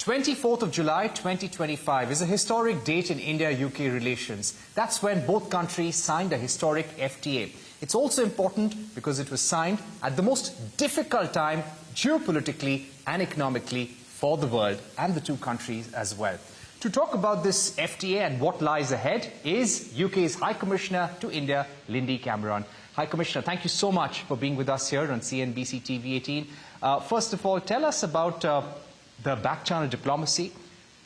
24th of July 2025 is a historic date in India-UK relations. That's when both countries signed a historic FTA. It's also important because it was signed at the most difficult time geopolitically and economically for the world and the two countries as well. To talk about this FTA and what lies ahead is UK's High Commissioner to India, Lindy Cameron. High Commissioner, thank you so much for being with us here on CNBC-TV18. First of all, tell us about the back-channel diplomacy,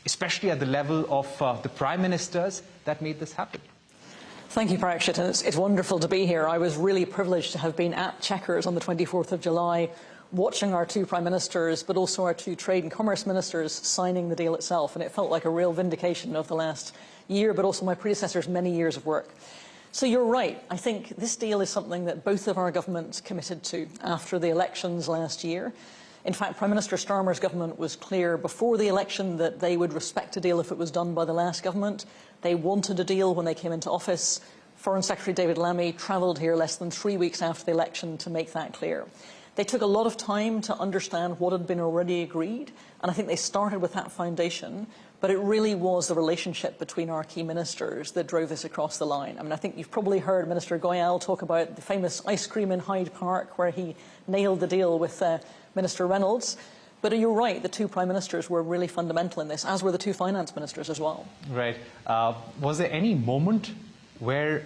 especially at the level of the Prime Ministers that made this happen. Thank you, Parikshit, and it's wonderful to be here. I was really privileged to have been at Chequers on the 24th of July, watching our two Prime Ministers, but also our two Trade and Commerce Ministers signing the deal itself, and it felt like a real vindication of the last year, but also my predecessors' many years of work. So you're right. I think this deal is something that both of our governments committed to after the elections last year. In fact, Prime Minister Starmer's government was clear before the election that they would respect a deal if it was done by the last government. They wanted a deal when they came into office. Foreign Secretary David Lammy travelled here less than 3 weeks after the election to make that clear. They took a lot of time to understand what had been already agreed, and I think they started with that foundation, but it really was the relationship between our key ministers that drove this across the line. I mean, I think you've probably heard Minister Goyal talk about the famous ice cream in Hyde Park, where he nailed the deal with Minister Reynolds. But you're right, the two Prime Ministers were really fundamental in this, as were the two Finance Ministers as well. Right. Was there any moment where,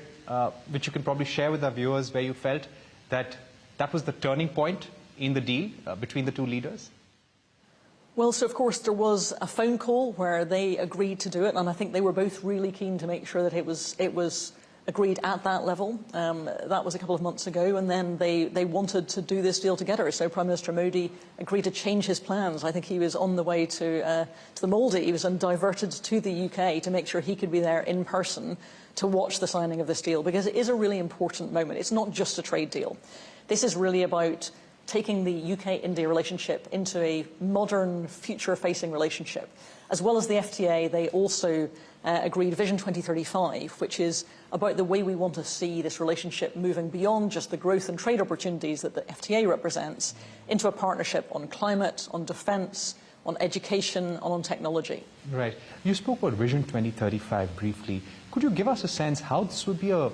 which you can probably share with our viewers, where you felt that that was the turning point in the deal between the two leaders? Well, so of course there was a phone call where they agreed to do it, and I think they were both really keen to make sure that it was agreed at that level. That was a couple of months ago, and then they wanted to do this deal together. So Prime Minister Modi agreed to change his plans. I think he was on the way to the Maldives and diverted to the UK to make sure he could be there in person to watch the signing of this deal, because it is a really important moment. It's not just a trade deal. This is really about taking the UK-India relationship into a modern, future-facing relationship. As well as the FTA, they also agreed Vision 2035, which is about the way we want to see this relationship moving beyond just the growth and trade opportunities that the FTA represents into a partnership on climate, on defence, on education, and on technology. Right. You spoke about Vision 2035 briefly. Could you give us a sense how this would be a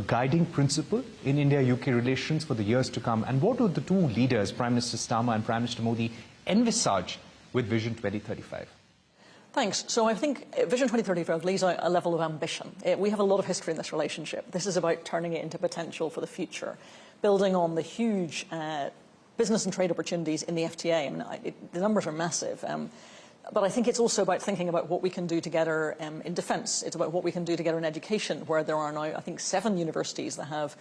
guiding principle in India-UK relations for the years to come? And what would the two leaders, Prime Minister Starmer and Prime Minister Modi, envisage with Vision 2035? Thanks. So I think Vision 2035 lays out a level of ambition. We have a lot of history in this relationship. This is about turning it into potential for the future, building on the huge business and trade opportunities in the FTA. I mean, the numbers are massive. But I think it's also about thinking about what we can do together in defence. It's about what we can do together in education, where there are now, I think, 7 universities that have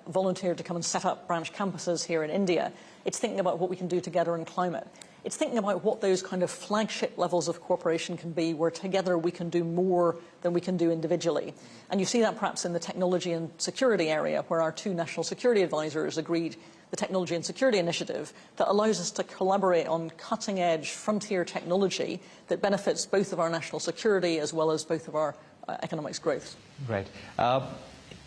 volunteered to come and set up branch campuses here in India. It's thinking about what we can do together in climate. It's thinking about what those kind of flagship levels of cooperation can be, where together we can do more than we can do individually. And you see that perhaps in the technology and security area, where our two national security advisors agreed the Technology and Security Initiative that allows us to collaborate on cutting-edge frontier technology that benefits both of our national security as well as both of our economic growth. Right.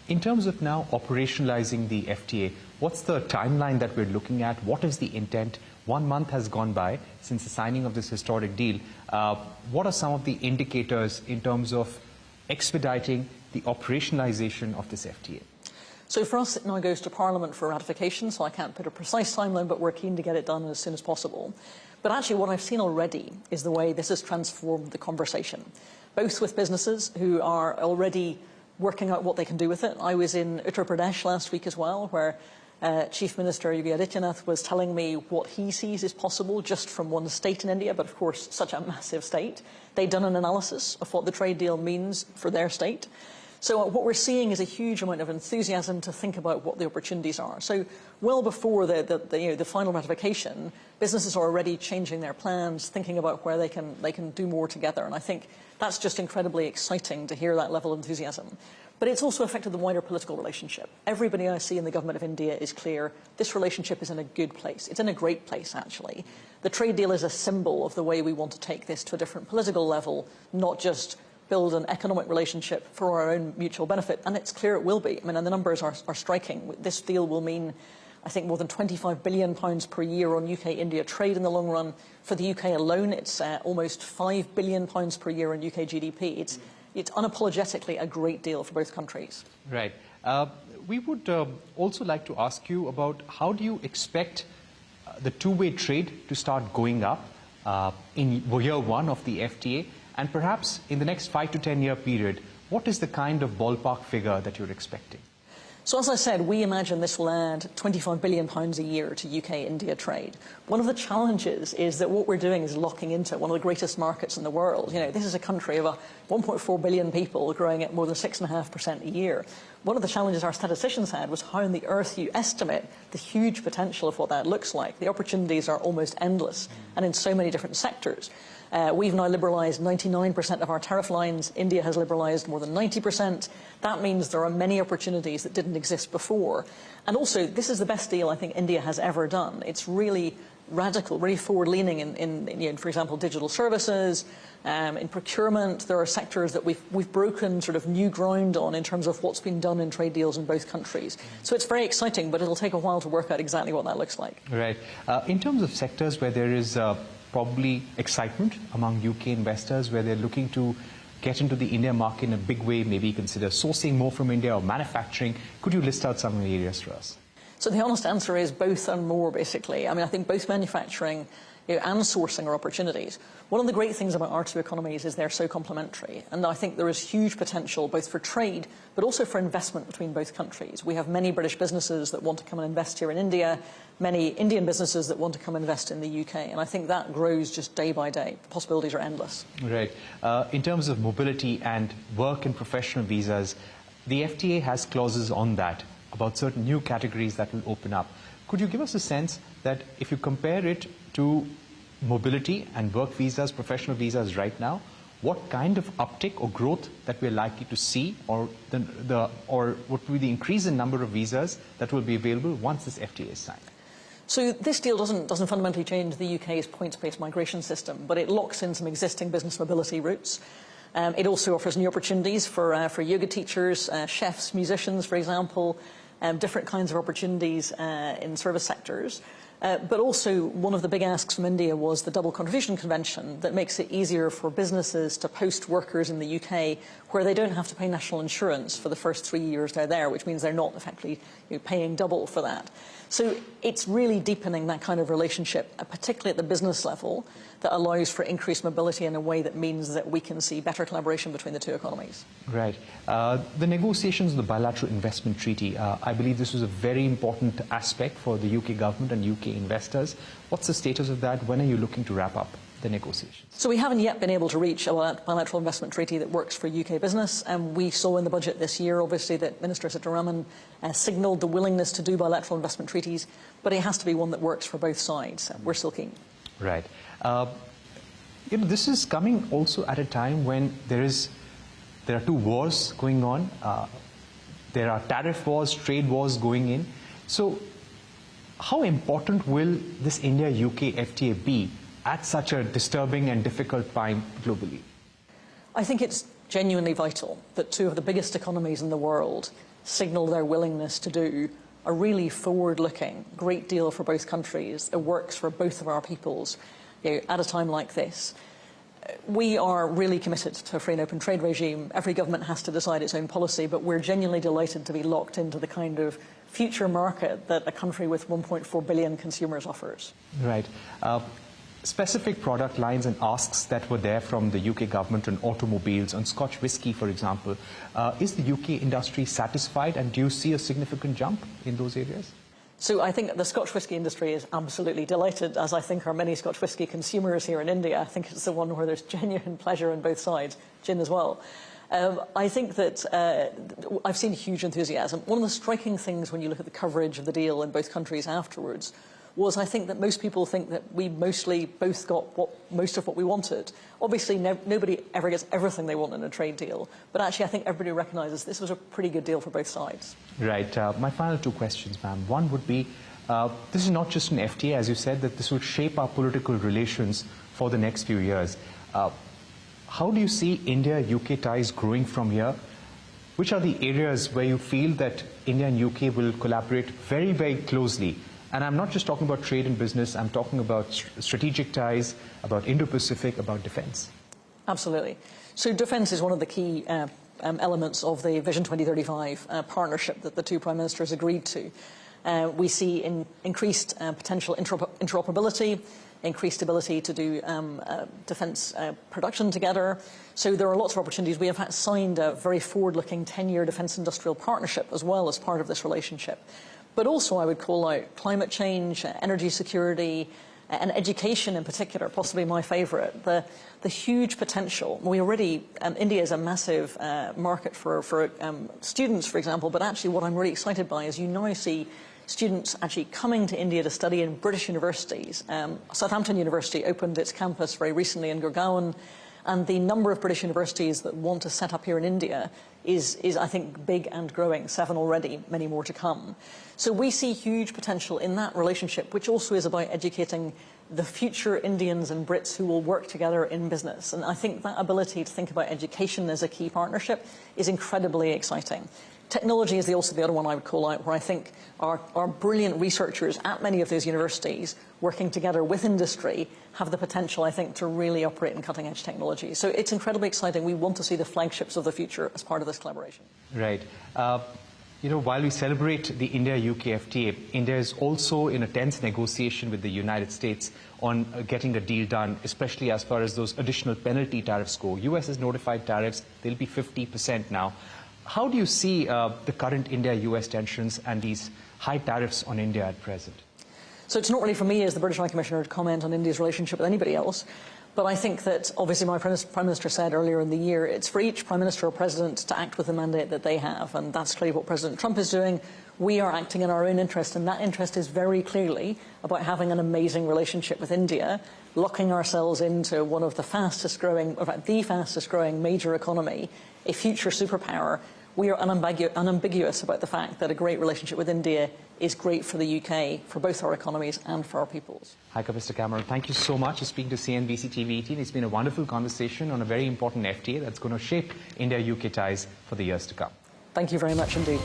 In terms of now operationalizing the FTA, what's the timeline that we're looking at? What is the intent? 1 month has gone by since the signing of this historic deal. What are some of the indicators in terms of expediting the operationalization of this FTA? So for us, it now goes to Parliament for ratification, so I can't put a precise timeline, but we're keen to get it done as soon as possible. But actually what I've seen already is the way this has transformed the conversation, both with businesses who are already working out what they can do with it. I was in Uttar Pradesh last week as well, where Chief Minister Yogi Adityanath was telling me what he sees is possible just from one state in India, but of course such a massive state. They'd done an analysis of what the trade deal means for their state. So what we're seeing is a huge amount of enthusiasm to think about what the opportunities are. So well before the final ratification, businesses are already changing their plans, thinking about where they can do more together. And I think that's just incredibly exciting to hear that level of enthusiasm. But it's also affected the wider political relationship. Everybody I see in the government of India is clear this relationship is in a good place. It's in a great place, actually. The trade deal is a symbol of the way we want to take this to a different political level, not just build an economic relationship for our own mutual benefit, and it's clear it will be. I mean, and the numbers are striking. This deal will mean I think, more than £25 billion per year on UK-India trade in the long run. For the UK alone, it's almost £5 billion per year on UK GDP. It's unapologetically a great deal for both countries. Right. We would also like to ask you about how do you expect the two-way trade to start going up in year one of the FTA, and perhaps in the next 5 to 10 year period, what is the kind of ballpark figure that you're expecting? So as I said, we imagine this will add £25 billion a year to UK-India trade. One of the challenges is that what we're doing is locking into one of the greatest markets in the world. You know, this is a country of 1.4 billion people growing at more than 6.5% a year. One of the challenges our statisticians had was how on the earth you estimate the huge potential of what that looks like. The opportunities are almost endless and in so many different sectors. We've now liberalised 99% of our tariff lines. India has liberalised more than 90%. That means there are many opportunities that didn't exist before. And also, this is the best deal I think India has ever done. It's really radical, really forward-leaning in, for example, digital services, in procurement. There are sectors that we've broken sort of new ground on in terms of what's been done in trade deals in both countries. So it's very exciting, but it'll take a while to work out exactly what that looks like. Right. In terms of sectors where there is probably excitement among UK investors, where they're looking to get into the India market in a big way, maybe consider sourcing more from India or manufacturing, could you list out some of the areas for us? So the honest answer is both and more, basically. I mean, I think both manufacturing and sourcing are opportunities. One of the great things about our two economies is they're so complementary, and I think there is huge potential both for trade but also for investment between both countries. We have many British businesses that want to come and invest here in India, many Indian businesses that want to come and invest in the UK, and I think that grows just day by day. The possibilities are endless. Right. In terms of mobility and work and professional visas, the FTA has clauses on that about certain new categories that will open up. Could you give us a sense that if you compare it to mobility and work visas, professional visas right now, what kind of uptick or growth that we're likely to see, or or what will be the increase in number of visas that will be available once this FTA is signed? So this deal doesn't fundamentally change the UK's points-based migration system, but it locks in some existing business mobility routes. It also offers new opportunities for yoga teachers, chefs, musicians, for example, different kinds of opportunities in service sectors. But also, one of the big asks from India was the double contribution convention that makes it easier for businesses to post workers in the UK where they don't have to pay national insurance for the first 3 years they're there, which means they're not effectively paying double for that. So it's really deepening that kind of relationship, particularly at the business level, that allows for increased mobility in a way that means that we can see better collaboration between the two economies. Right. The negotiations of the bilateral investment treaty, I believe this was a very important aspect for the UK government and UK investors. What's the status of that? When are you looking to wrap up the negotiations? So we haven't yet been able to reach a bilateral investment treaty that works for UK business, and we saw in the budget this year, obviously, that Minister Sitaraman signalled the willingness to do bilateral investment treaties, but it has to be one that works for both sides. We're still keen. Right. This is coming also at a time when there are two wars going on. There are tariff wars, trade wars going in. So how important will this India-UK FTA be at such a disturbing and difficult time globally? I think it's genuinely vital that two of the biggest economies in the world signal their willingness to do a really forward-looking, great deal for both countries that works for both of our peoples at a time like this. We are really committed to a free and open trade regime. Every government has to decide its own policy, but we're genuinely delighted to be locked into the kind of future market that a country with 1.4 billion consumers offers. Right. Specific product lines and asks that were there from the UK government on automobiles, on Scotch whisky, for example. Is the UK industry satisfied, and do you see a significant jump in those areas? So I think the Scotch whisky industry is absolutely delighted, as I think are many Scotch whisky consumers here in India. I think it's the one where there's genuine pleasure on both sides, gin as well. I think that I've seen huge enthusiasm. One of the striking things when you look at the coverage of the deal in both countries afterwards was I think that most people think that we mostly both got most of what we wanted. Obviously, nobody ever gets everything they want in a trade deal, but actually I think everybody recognises this was a pretty good deal for both sides. Right. My final two questions, ma'am. One would be, this is not just an FTA, as you said, that this will shape our political relations for the next few years. How do you see India-UK ties growing from here? which are the areas where you feel that India and UK will collaborate very, very closely? And I'm not just talking about trade and business, I'm talking about strategic ties, about Indo-Pacific, about defence. Absolutely. So defence is one of the key elements of the Vision 2035 partnership that the two Prime Ministers agreed to. We see increased potential interoperability, increased ability to do defence production together. So there are lots of opportunities. We have signed a very forward-looking 10-year defence industrial partnership as well as part of this relationship. But also I would call out climate change, energy security, and education in particular, possibly my favourite, the huge potential. We already, India is a massive market for students, for example, but actually what I'm really excited by is you now see students actually coming to India to study in British universities. Southampton University opened its campus very recently in Gurgaon, and the number of British universities that want to set up here in India is I think, big and growing, 7 already, many more to come. So we see huge potential in that relationship, which also is about educating the future Indians and Brits who will work together in business. And I think that ability to think about education as a key partnership is incredibly exciting. Technology is also the other one I would call out, where I think our brilliant researchers at many of those universities working together with industry have the potential, I think, to really operate in cutting-edge technology. So it's incredibly exciting. We want to see the flagships of the future as part of this collaboration. Right. You know, while we celebrate the India-UK FTA, India is also in a tense negotiation with the United States on getting a deal done, especially as far as those additional penalty tariffs go. US has notified tariffs. They'll be 50% now. How do you see the current India-US tensions and these high tariffs on India at present? So it's not really for me as the British High Commissioner to comment on India's relationship with anybody else. But I think that, obviously, my Prime Minister said earlier in the year, it's for each Prime Minister or President to act with the mandate that they have. And that's clearly what President Trump is doing. We are acting in our own interest, and that interest is very clearly about having an amazing relationship with India, locking ourselves into one of the fastest growing, in fact, the fastest growing major economy, a future superpower. We are unambiguous about the fact that a great relationship with India is great for the UK, for both our economies and for our peoples. High Commissioner Cameron, thank you so much for speaking to CNBC-TV18. It's been a wonderful conversation on a very important FTA that's going to shape India-UK ties for the years to come. Thank you very much indeed.